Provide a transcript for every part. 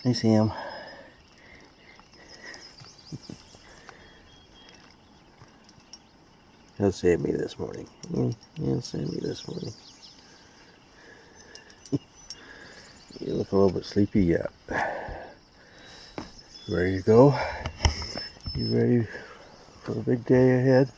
Hey, Sam. He'll save me this morning. He'll save me this morning. You look a little bit sleepy yet. Ready to go? You ready for a big day ahead?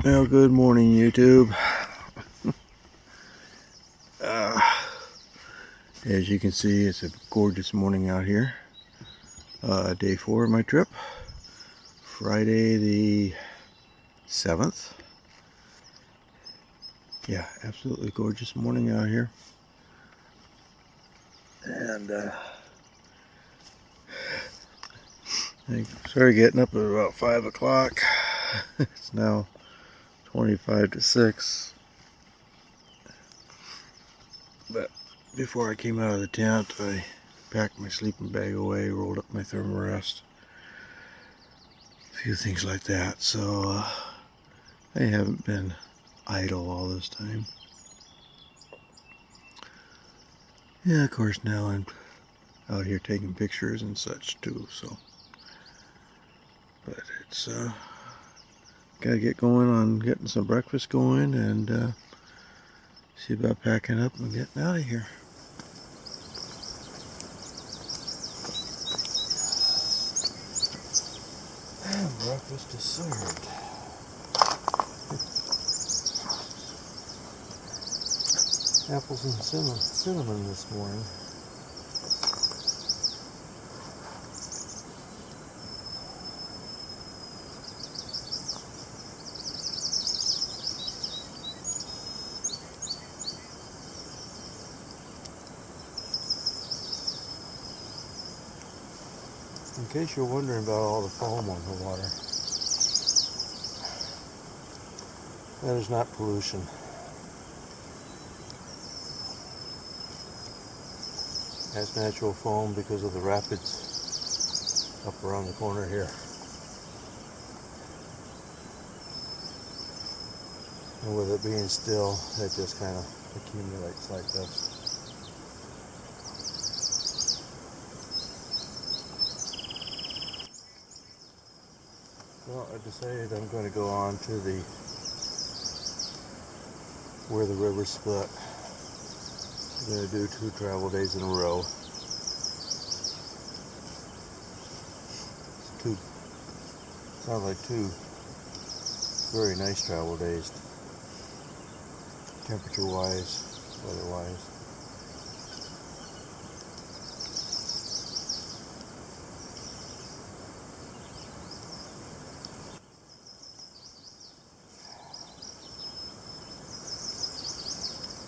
Well, good morning, YouTube. As you can see, it's a gorgeous morning out here. Day 4 of my trip. Friday the 7th. Yeah, absolutely gorgeous morning out here. And I started getting up at about 5 o'clock. It's now 25 to 6. But before I came out of the tent, I packed my sleeping bag away, rolled up my thermarest, a few things like that. So I haven't been idle all this time. Yeah, of course now I'm out here taking pictures and such too, so. But it's gotta get going on getting some breakfast going and see about packing up and getting out of here. And breakfast is served. Apples and cinnamon this morning. In case you're wondering about all the foam on the water, that is not pollution. That's natural foam because of the rapids up around the corner here. And with it being still, it just kind of accumulates like this. Well, I decided I'm going to go on to where the river split. I'm going to do 2 travel days in a row. Sounds like 2 very nice travel days, temperature wise, weather wise.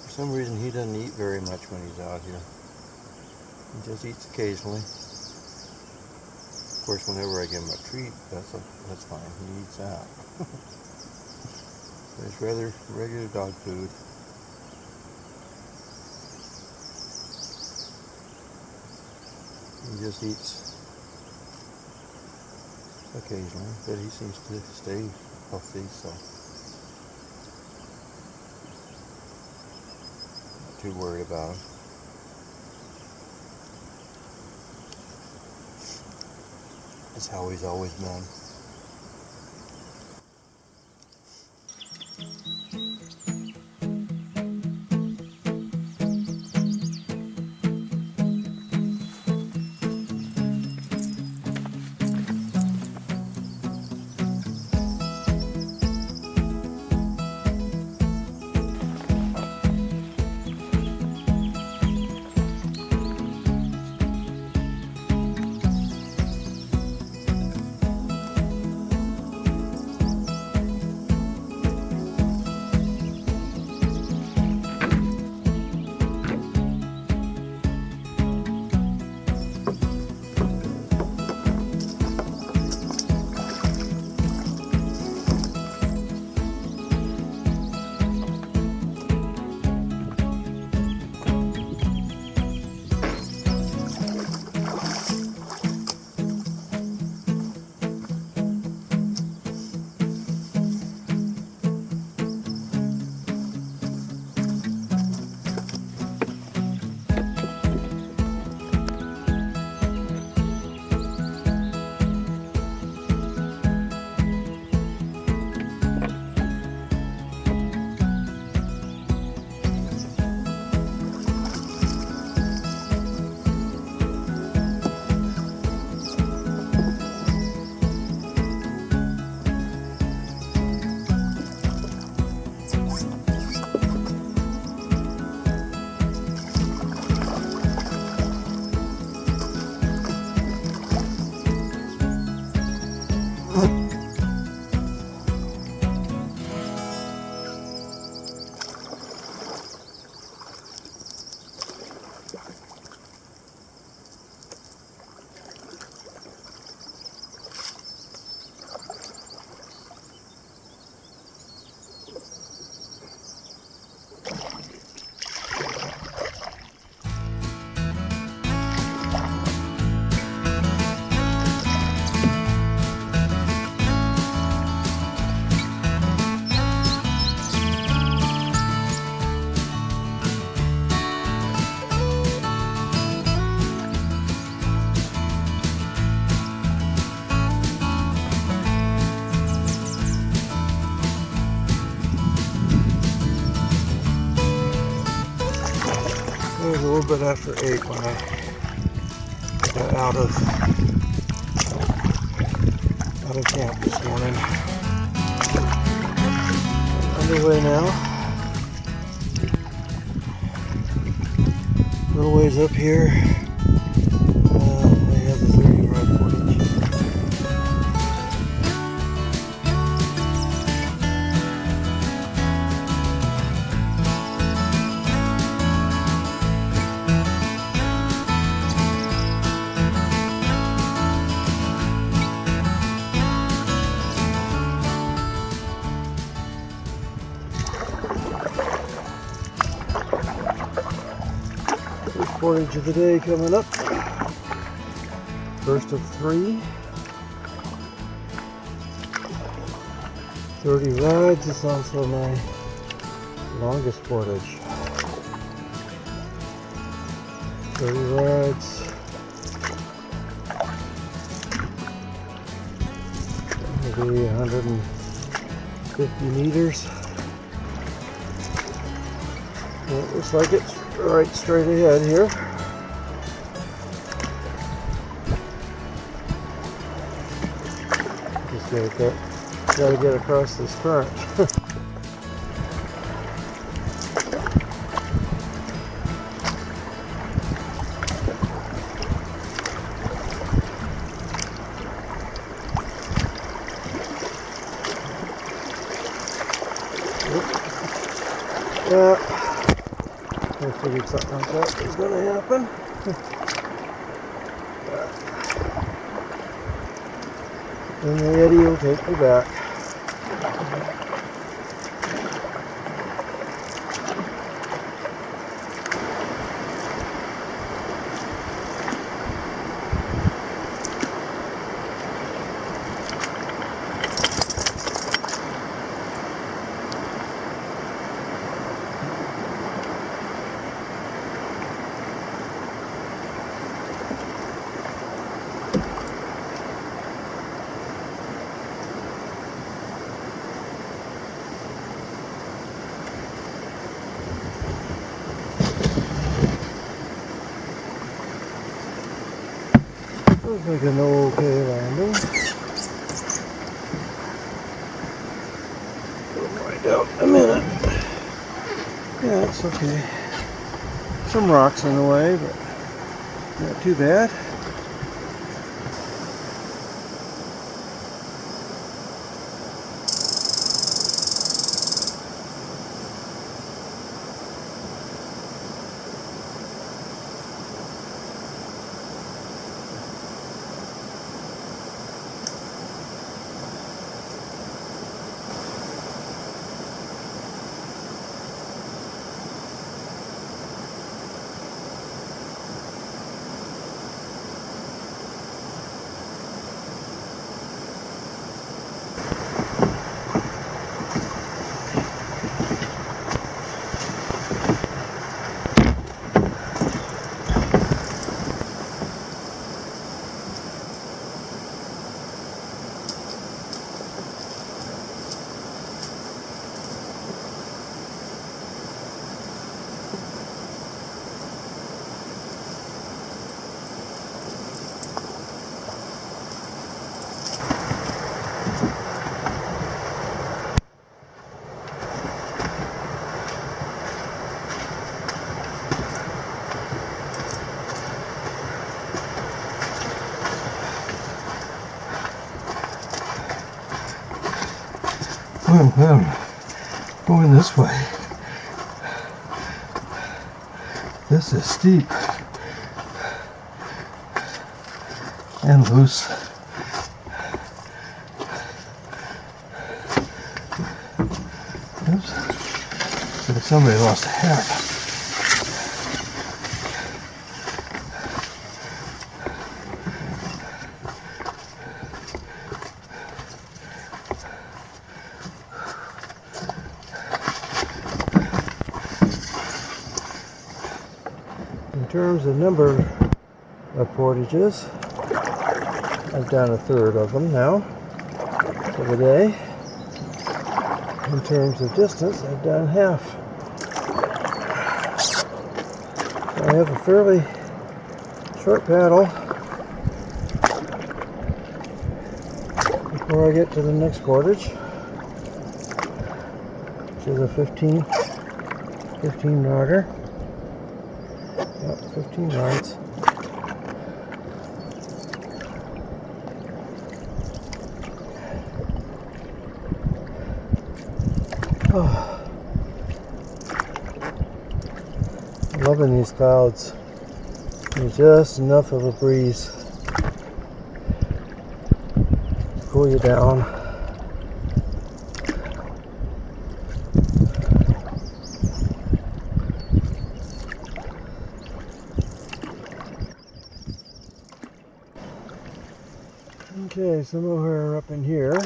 For some reason he doesn't eat very much when he's out here. He just eats occasionally. Of course, whenever I give him a treat, that's fine. He eats that. It's rather regular dog food. He just eats occasionally, but he seems to stay healthy, so not too worried about him. That's how he's always been. little bit after 8 when I got out of camp this morning. Underway now. A little ways up here. We have the 30-rod footage. Portage of the day coming up. First of 3. 30 rods. It's also my longest portage. 30 rods. Maybe 150 meters. Well, it looks like it's right straight ahead here. Just gotta get across this current. Yeah. I figured something like that was going to happen. And the eddy will take me back. Looks like an okay landing. We'll find out in a minute. Yeah, it's okay. Some rocks in the way, but not too bad. I'm going this way. This is steep and loose. Oops. So somebody lost a hat. In terms of number of portages, I've done a third of them now for the day. In terms of distance, I've done half. I have a fairly short paddle before I get to the next portage, which is a 15 yarder. Yep, 15 yards. Oh. Loving these clouds. There's just enough of a breeze to cool you down. Okay, some of her are up in here.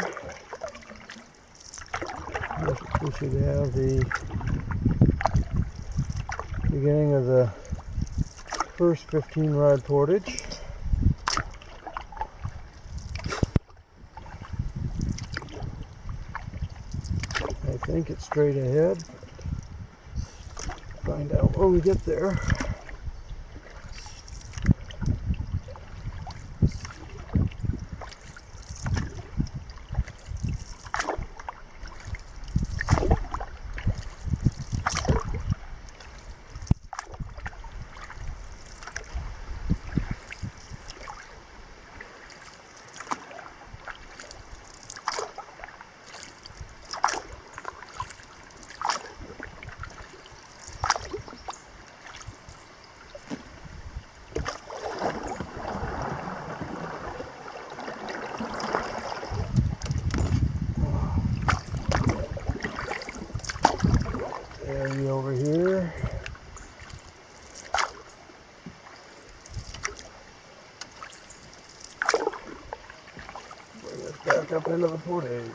We should have the beginning of the first 15 rod portage. I think it's straight ahead. Find out when we get there. Area over here. Bring this back up into the portage.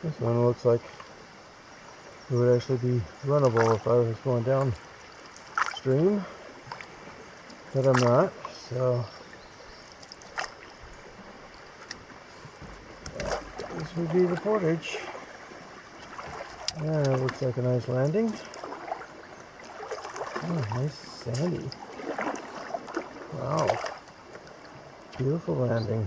This one looks like it would actually be runnable if I was going downstream, but I'm not, so this would be the portage. Yeah, it looks like a nice landing. Oh, nice sandy. Wow. Beautiful landing.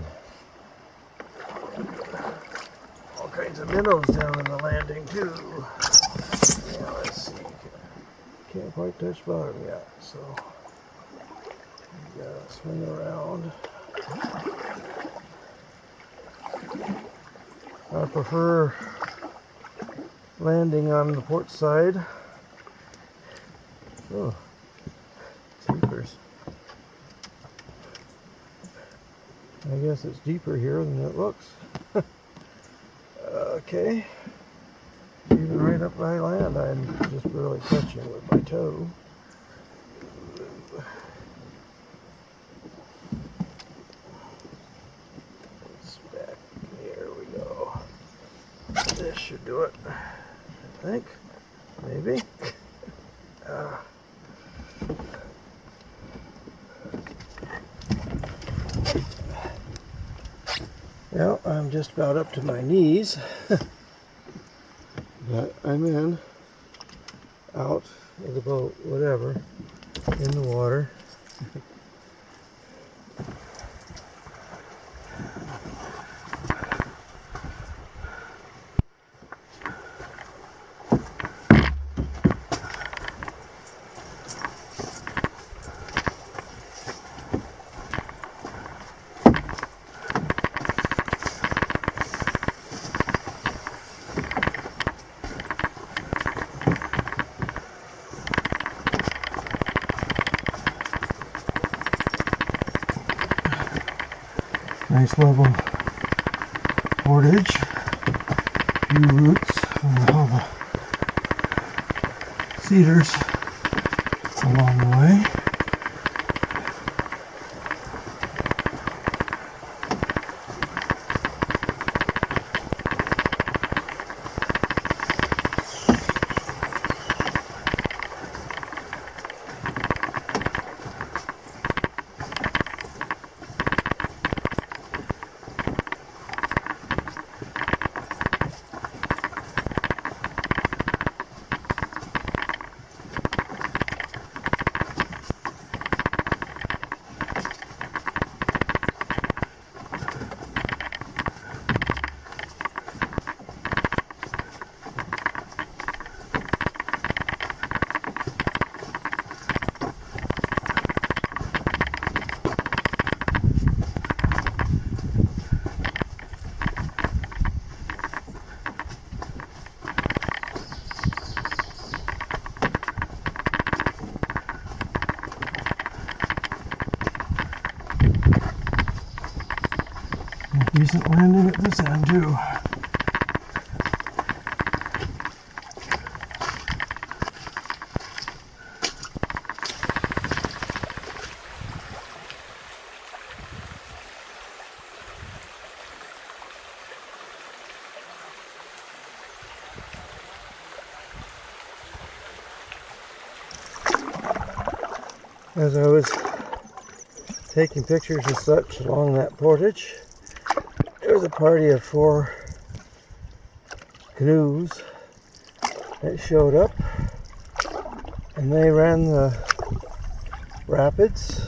All kinds of minnows down in the landing too. Yeah, let's see. Can't quite touch bottom yet, so we gotta swing around. I prefer landing on the port side. Oh, jeepers. I guess it's deeper here than it looks. Okay. Even right up by land, I'm just barely touching with my toe. It's back. There we go. This should do it, I think. Maybe. Well, I'm just about up to my knees, but I'm out of the boat, whatever, in the water. Nice level portage, few roots from all the cedars along the way. decent landing at this end too. As I was taking pictures and such along that portage, there was a party of 4 canoes that showed up, and they ran the rapids.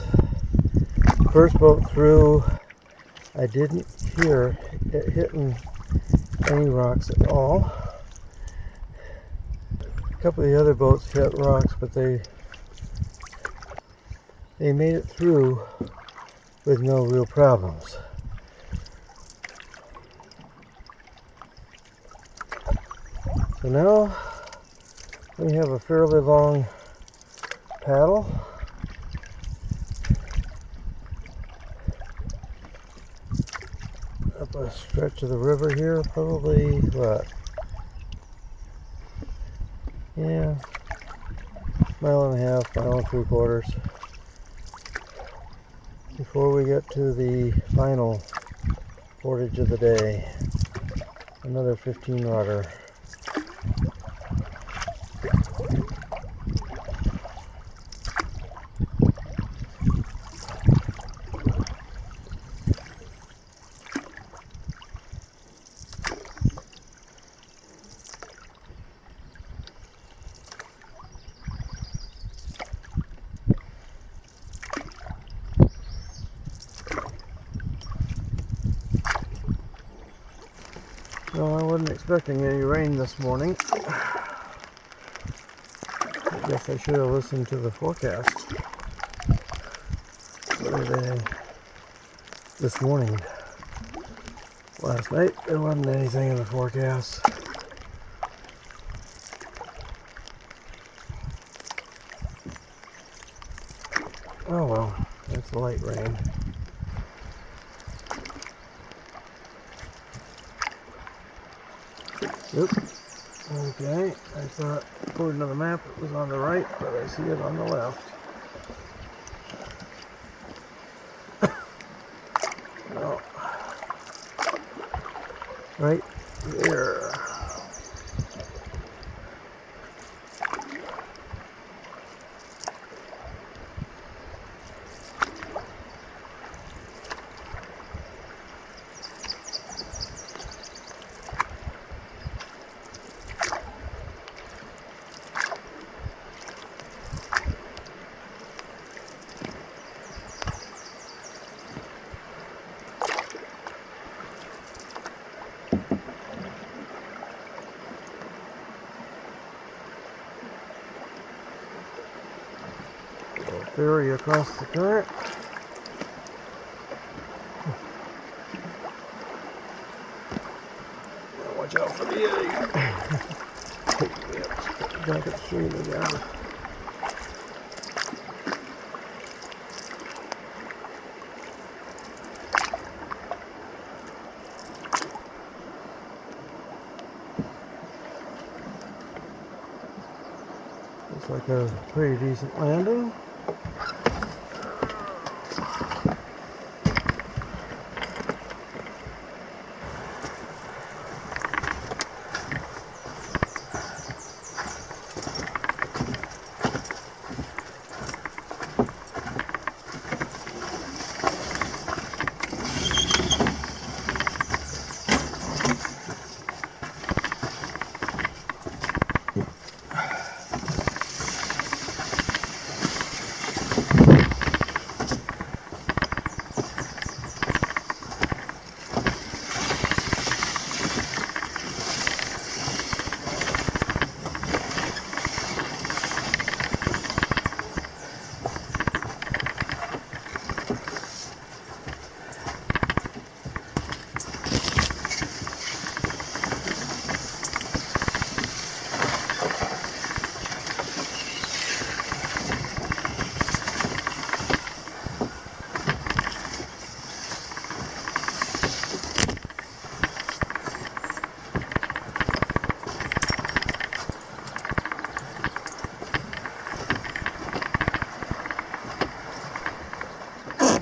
First boat through, I didn't hear it hitting any rocks at all. A couple of the other boats hit rocks, but they made it through with no real problems. So now we have a fairly long paddle. Up a stretch of the river here, probably what? Yeah, mile and a half, mile and 3/4. Before we get to the final portage of the day, another 15 rodder. Well, I wasn't expecting any rain this morning. I guess I should have listened to the forecast this morning. Last night there wasn't anything in the forecast. Oh well, it's light rain. Oop. Okay, I thought according to the map it was on the right, but I see it on the left. No. Right there. Ferry across the current. Watch out for the eddy. Back upstream again. Looks like a pretty decent landing.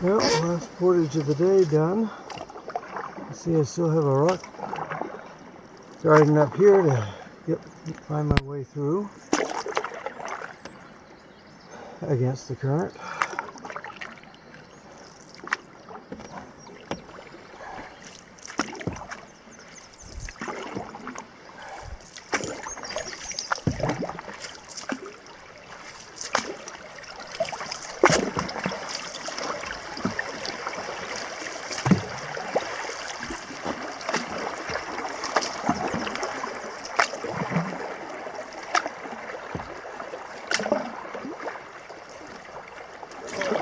Well, last portage of the day done. You see, I still have a rock garden up here to find my way through against the current.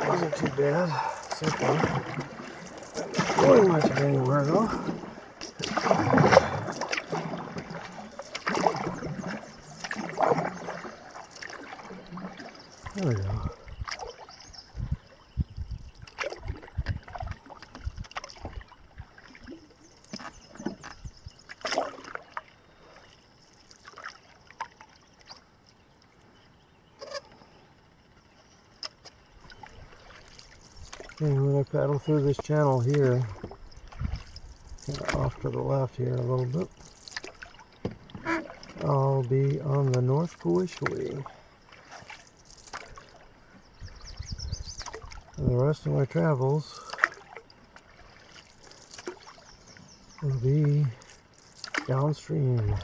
Wasn't too bad so far. Going much of anywhere though. There we go. And when I paddle through this channel here, kind of off to the left here a little bit, I'll be on the North Kawishiwi. And the rest of my travels will be downstream.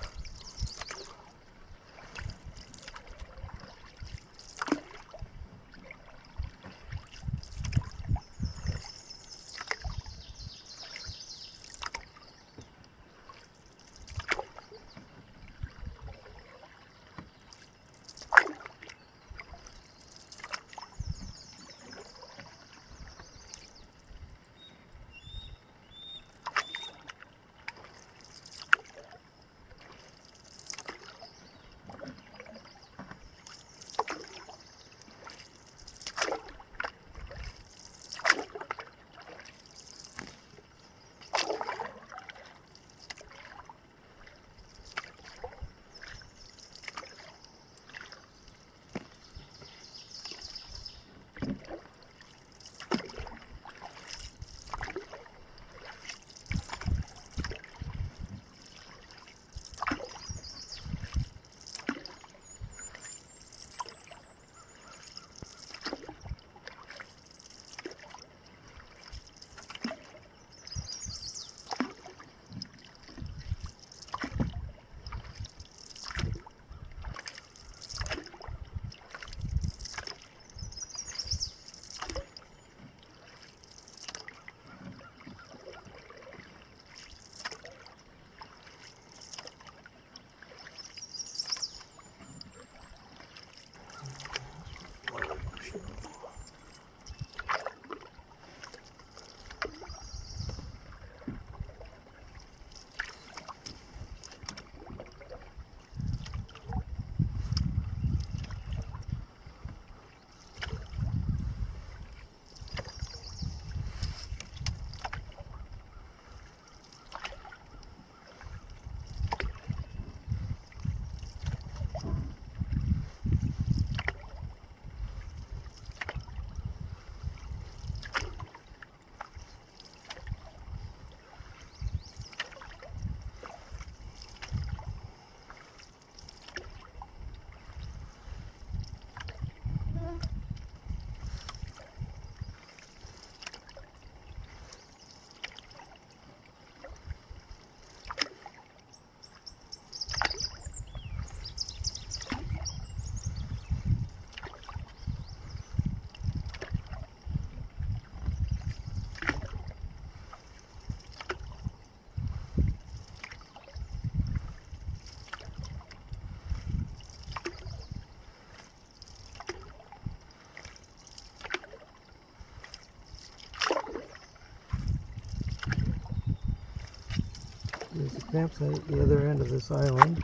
There's a campsite at the other end of this island.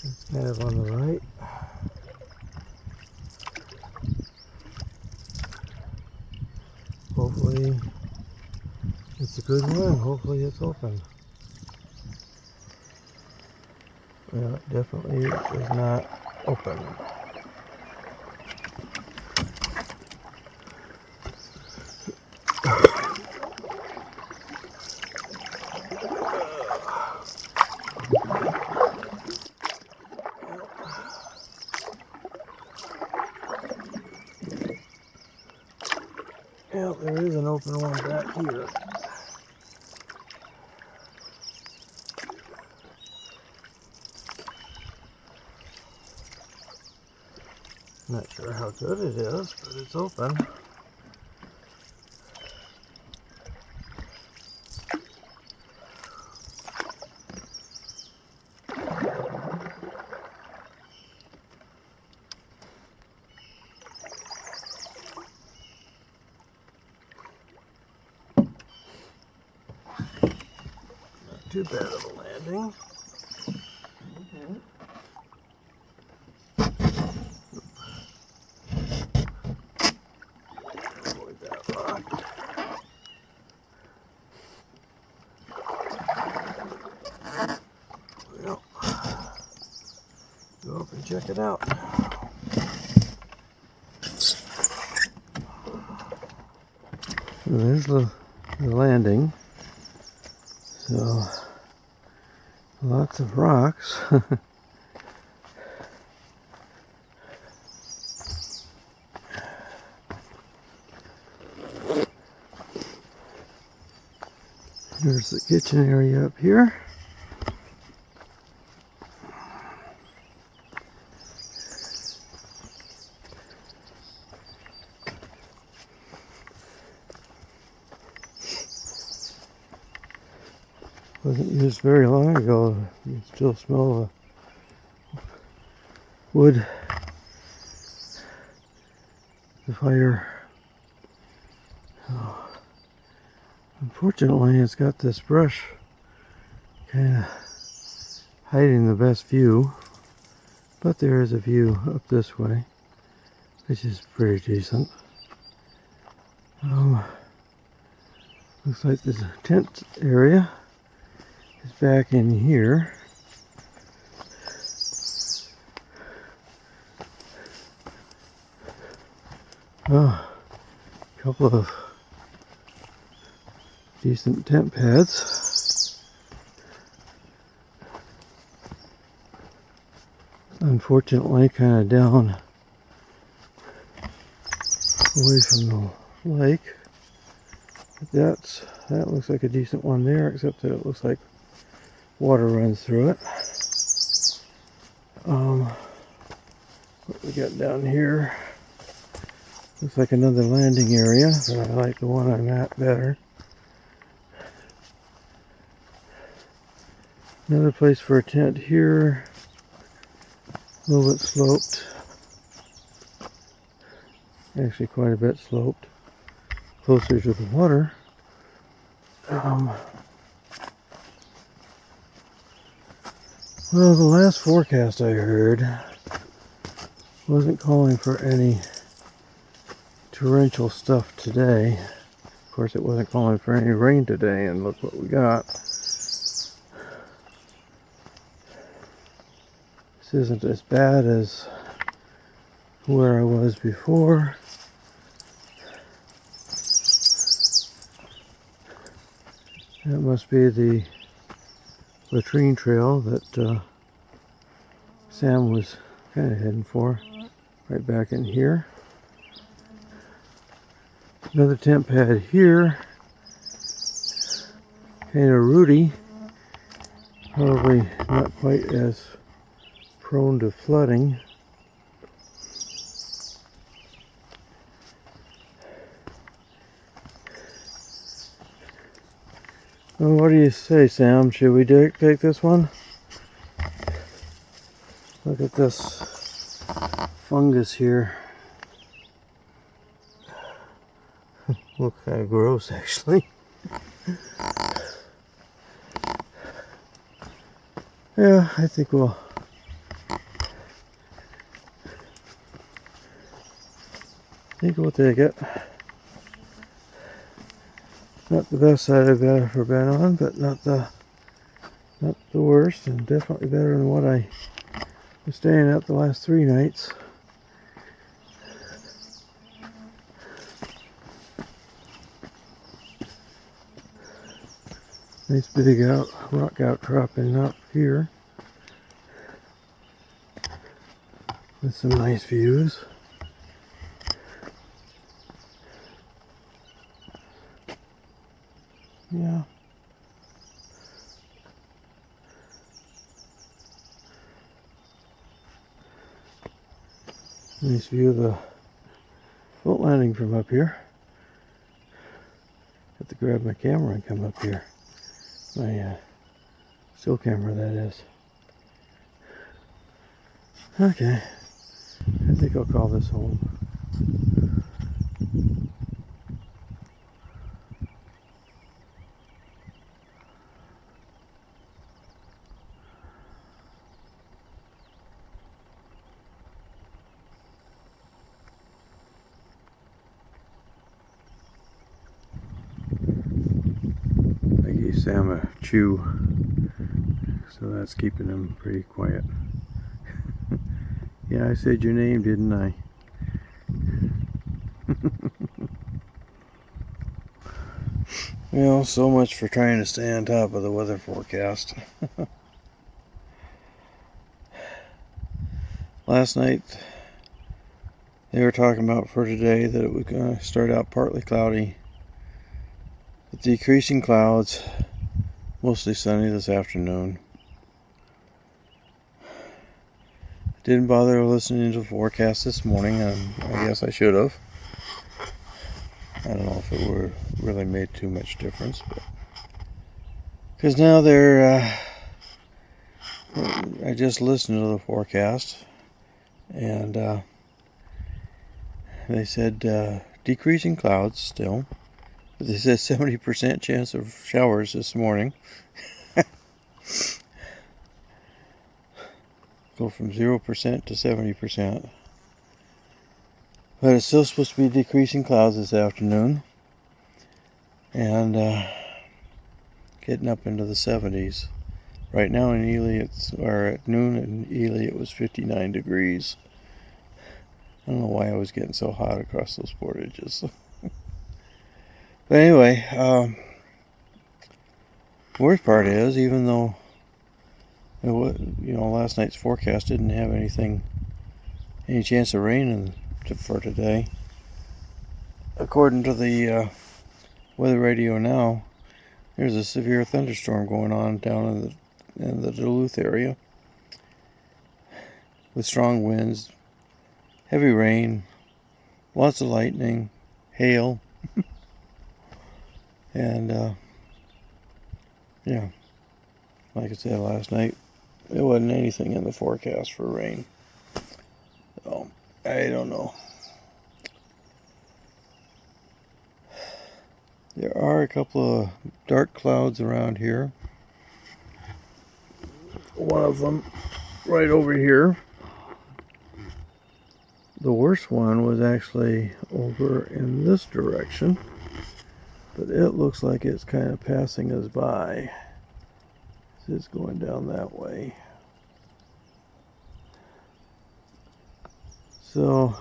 It's kind of on the right. Hopefully it's a good one. Hopefully it's open. Well, it definitely is not open. Yeah, there is an open one back here. Not sure how good it is, but it's open. Not too bad of a landing. Avoid that rock. Well, go up and check it out. So there's the landing. So lots of rocks. There's the kitchen area up here. Wasn't used very long ago. You can still smell the wood, the fire. Oh. Unfortunately, it's got this brush kind of hiding the best view, but there is a view up this way, which is pretty decent. Looks like the tent area is back in here. Oh, a couple of decent tent pads. Unfortunately, kind of down away from the lake. But that looks like a decent one there, except that it looks like water runs through it. What we got down here? Looks like another landing area, but I like the one I'm at better. Another place for a tent here. A little bit sloped. Actually quite a bit sloped. Closer to the water. Well, the last forecast I heard wasn't calling for any torrential stuff today. Of course, it wasn't calling for any rain today, and look what we got. This isn't as bad as where I was before. That must be the latrine trail that Sam was kind of heading for, right back in here. Another tent pad here, kind of rooty, probably not quite as prone to flooding. Well, what do you say, Sam? Should we take this one? Look at this fungus here. Looks kind of gross, actually. Yeah, I think we'll take it. Not the best side I've ever been on, but not the worst, and definitely better than what I was staying at the last 3 nights. Nice big rock outcropping up here with some nice views. Nice view of the boat landing from up here. Have to grab my camera and come up here. My still camera, that is. Okay, I think I'll call this home. I gave Sam a chew, so that's keeping him pretty quiet. Yeah, I said your name, didn't I? Well, so much for trying to stay on top of the weather forecast. Last night they were talking about for today that it was going to start out partly cloudy, with decreasing clouds, mostly sunny this afternoon. Didn't bother listening to the forecast this morning, and I guess I should have. I don't know if it really made too much difference, because now I just listened to the forecast, and they said decreasing clouds still, but they said 70% chance of showers this morning. Go from 0% to 70%. But it's still supposed to be decreasing clouds this afternoon, and getting up into the 70s. Right now in Ely, at noon in Ely, it was 59 degrees. I don't know why I was getting so hot across those portages. But anyway, worst part is, even though last night's forecast didn't have any chance of rain for today, according to the weather radio now, there's a severe thunderstorm going on down in the Duluth area, with strong winds, heavy rain, lots of lightning, hail, and yeah, like I said last night, there wasn't anything in the forecast for rain. So, I don't know. There are a couple of dark clouds around here. One of them right over here. The worst one was actually over in this direction, but it looks like it's kind of passing us by. It's going down that way. So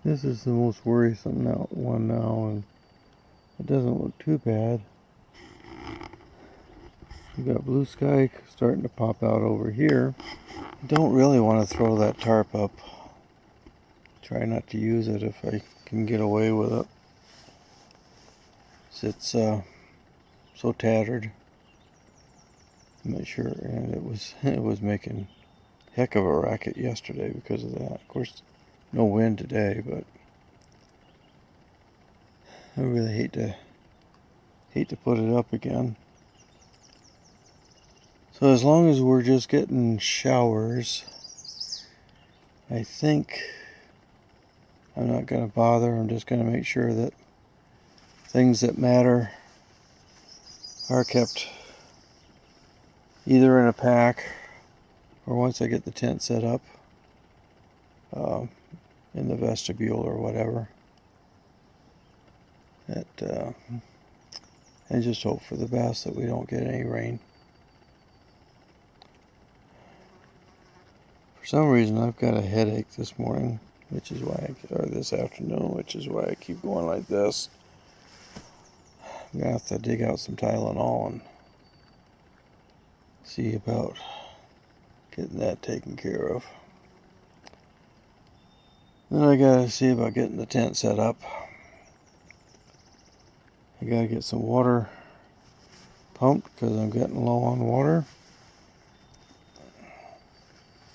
this is the most worrisome one now, and it doesn't look too bad. We've got blue sky starting to pop out over here. Don't really want to throw that tarp up. Try not to use it if I can get away with it. It's so tattered. I'm not sure, and it was making heck of a racket yesterday because of that. Of course, no wind today, but I really hate to put it up again. So as long as we're just getting showers, I think I'm not going to bother. I'm just going to make sure that things that matter are kept either in a pack, or once I get the tent set up in the vestibule or whatever, and just hope for the best that we don't get any rain. For some reason I've got a headache this morning, or this afternoon, which is why I keep going like this. I'm going to have to dig out some Tylenol and see about getting that taken care of. Then I got to see about getting the tent set up. I got to get some water pumped because I'm getting low on water.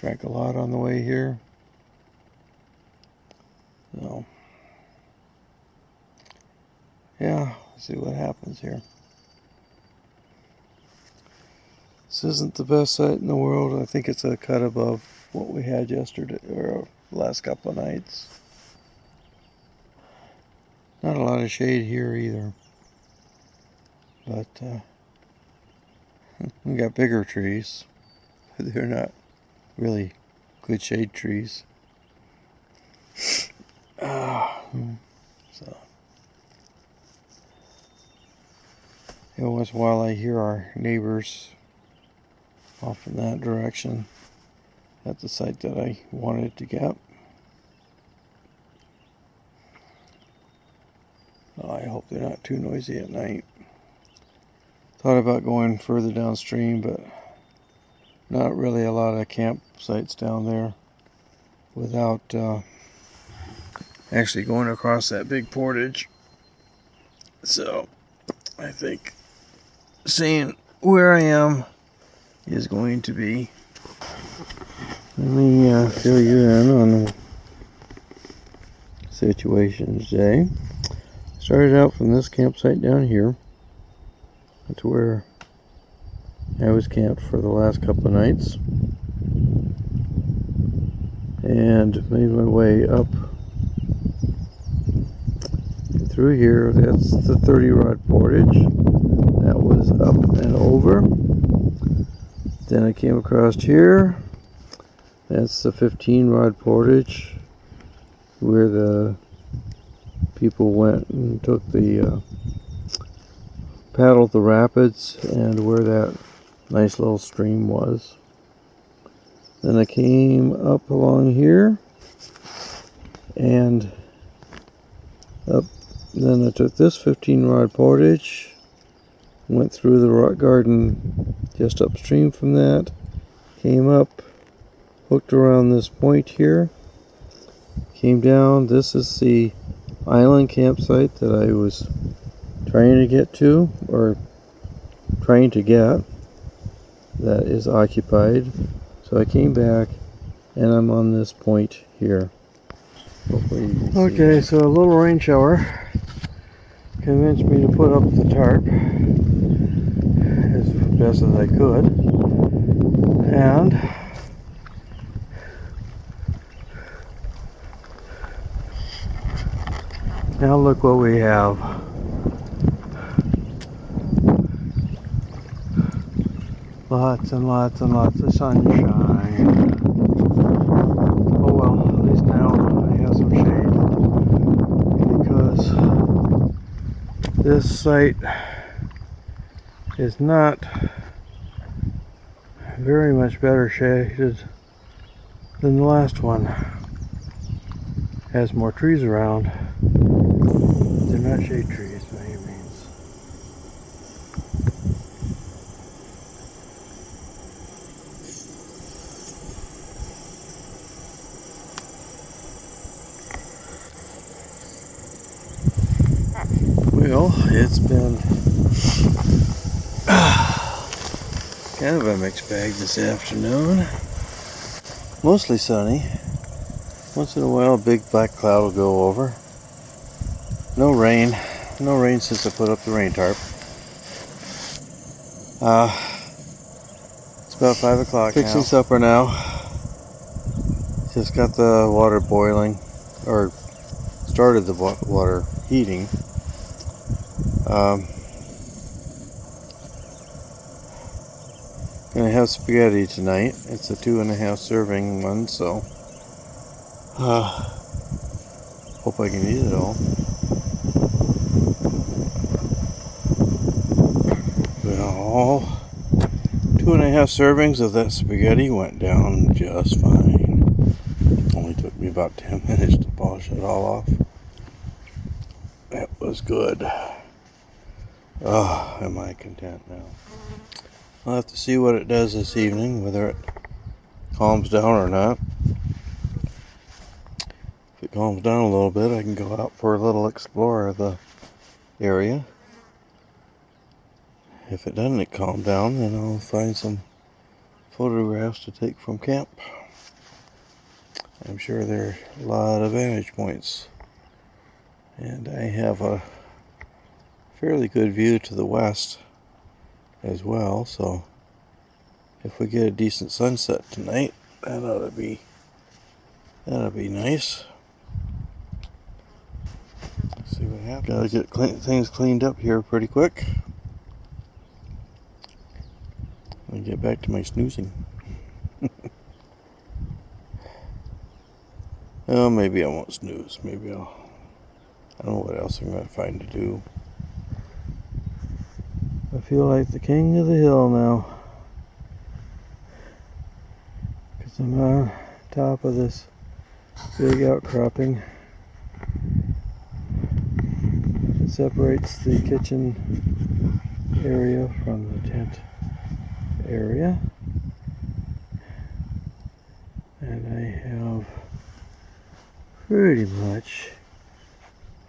Drank a lot on the way here. So, yeah, let's see what happens here. This isn't the best site in the world. I think it's a cut above what we had yesterday, or last couple of nights. Not a lot of shade here either. But we got bigger trees. They're not really good shade trees. So, once in a while I hear our neighbors off in that direction at the site that I wanted to get. I hope they're not too noisy at night. Thought about going further downstream, but not really a lot of campsites down there without actually going across that big portage. So I think seeing where I am is going to be. Let me fill you in on the situation today. Started out from this campsite down here. That's where I was camped for the last couple of nights. And made my way up through here. That's the 30 rod portage. That was up and over. Then I came across here. That's the 15 rod portage where the people went and took the paddled the rapids and where that nice little stream was. Then I came up along here and up. Then I took this 15 rod portage, went through the rock garden just upstream from that, came up, hooked around this point here, came down. This is the island campsite that I was trying to get to, or trying to get, that is occupied. So I came back and I'm on this point here. Okay, so a little rain shower convinced me to put up the tarp as best as I could, and now look what we have. Lots and lots and lots of sunshine. Oh well, at least now I have some shade, because this site is not very much better shaded than the last one. Has more trees around. They're not shade trees by any means. Well, it's been kind of a mixed bag this afternoon. Mostly sunny. Once in a while a big black cloud will go over. No rain. No rain since I put up the rain tarp. It's about 5 o'clock now. Fixing supper now. Just got the water boiling, or started the water heating. Gonna have spaghetti tonight. It's a 2.5 serving one, so hope I can eat it all. Well, 2.5 servings of that spaghetti went down just fine. Only took me about 10 minutes to polish it all off. That was good. Oh, am I content now. I'll have to see what it does this evening, whether it calms down or not. If it calms down a little bit, I can go out for a little explore of the area. If it doesn't calm down, then I'll find some photographs to take from camp. I'm sure there are a lot of vantage points. And I have a fairly good view to the west as well, so if we get a decent sunset tonight, that ought to be nice. Let's see what happens. Gotta get things cleaned up here pretty quick and get back to my snoozing. Oh, maybe I won't snooze. I don't know what else I'm going to find to do. I feel like the king of the hill now, because I'm on top of this big outcropping. It separates the kitchen area from the tent area. And I have pretty much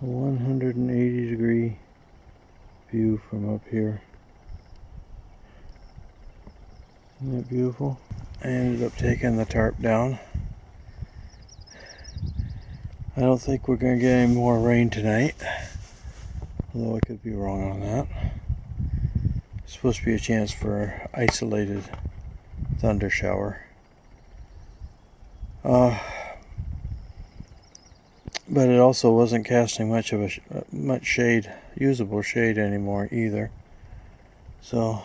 a 180-degree view from up here. Isn't that beautiful? I ended up taking the tarp down. I don't think we're going to get any more rain tonight, although I could be wrong on that. It's supposed to be a chance for an isolated thunder shower. But it also wasn't casting much shade, usable shade anymore either. So,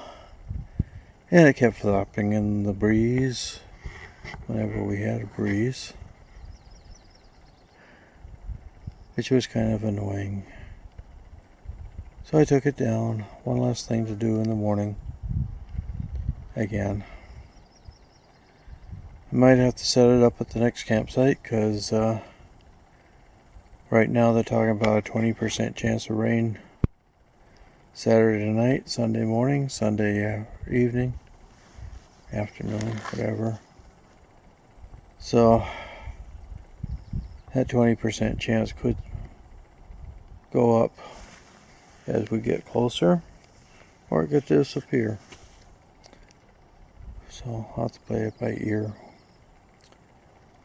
and it kept flopping in the breeze whenever we had a breeze, which was kind of annoying. So I took it down. One last thing to do in the morning. Again, I might have to set it up at the next campsite because right now they're talking about a 20% chance of rain Saturday night, Sunday morning, Sunday evening, afternoon, whatever. So that 20% chance could go up as we get closer, or it could disappear. So I'll have to play it by ear.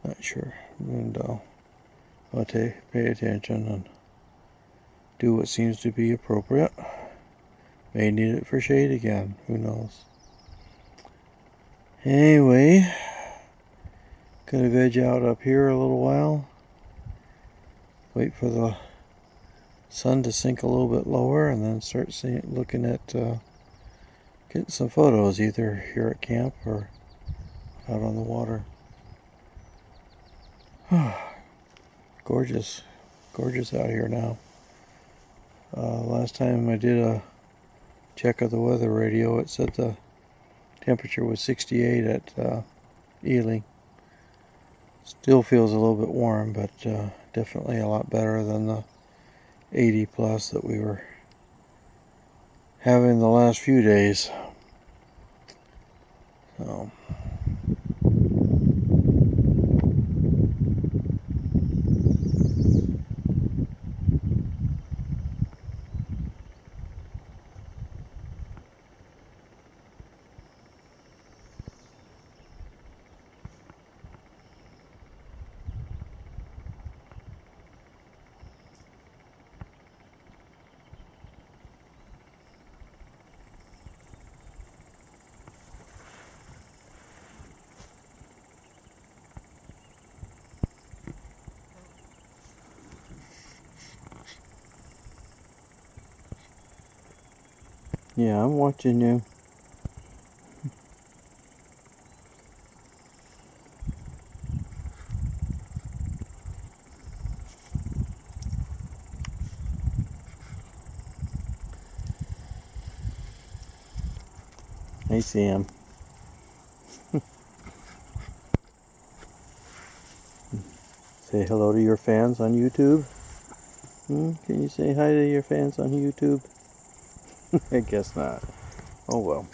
Not sure. And I'll pay attention and do what seems to be appropriate. May need it for shade again. Who knows? Anyway, gonna veg out up here a little while. Wait for the sun to sink a little bit lower, and then start looking at getting some photos either here at camp or out on the water. Gorgeous out here now. Last time I did a check of the weather radio, it said the temperature was 68 at Ely. Still feels a little bit warm, but definitely a lot better than the 80 plus that we were having the last few days. So yeah, I'm watching you. Hey Sam. Say hello to your fans on YouTube. Can you say hi to your fans on YouTube? I guess not. Oh well.